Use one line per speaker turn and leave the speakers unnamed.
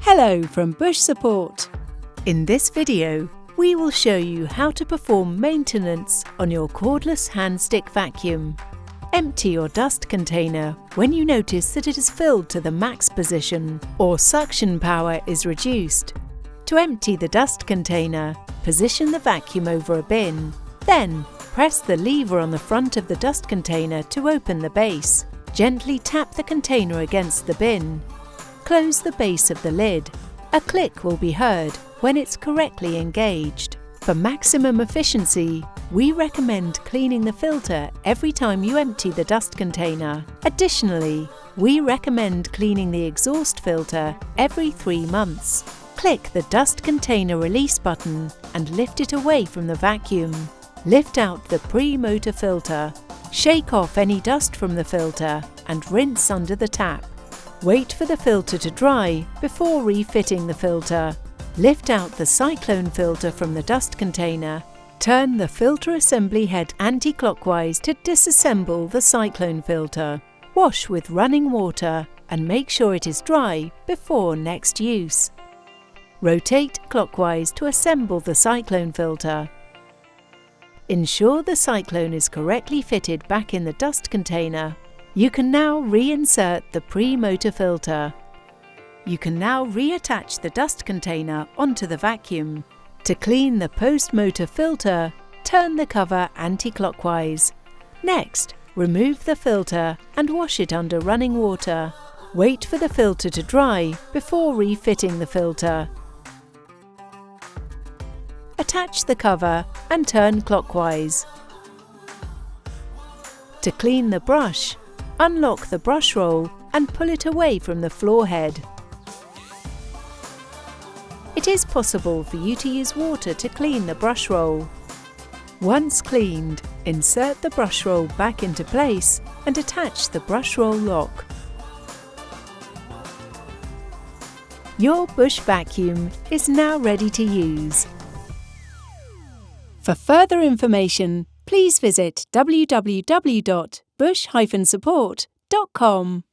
Hello from Bush Support. In this video, we will show you how to perform maintenance on your cordless handstick vacuum. Empty your dust container when you notice that it is filled to the max position or suction power is reduced. To empty the dust container, position the vacuum over a bin. Then, press the lever on the front of the dust container to open the base. Gently tap the container against the bin. Close the base of the lid. A click will be heard when it's correctly engaged. For maximum efficiency, we recommend cleaning the filter every time you empty the dust container. Additionally, we recommend cleaning the exhaust filter every 3 months. Click the dust container release button and lift it away from the vacuum. Lift out the pre-motor filter. Shake off any dust from the filter and rinse under the tap. Wait for the filter to dry before refitting the filter. Lift out the cyclone filter from the dust container. Turn the filter assembly head anti-clockwise to disassemble the cyclone filter. Wash with running water and make sure it is dry before next use. Rotate clockwise to assemble the cyclone filter. Ensure the cyclone is correctly fitted back in the dust container. You can now reinsert the pre-motor filter. You can now reattach the dust container onto the vacuum. To clean the post-motor filter, turn the cover anti-clockwise. Next, remove the filter and wash it under running water. Wait for the filter to dry before refitting the filter. Attach the cover and turn clockwise. To clean the brush, unlock the brush roll and pull it away from the floor head. It is possible for you to use water to clean the brush roll. Once cleaned, insert the brush roll back into place and attach the brush roll lock. Your Bush vacuum is now ready to use. For further information, please visit www.bush-support.com.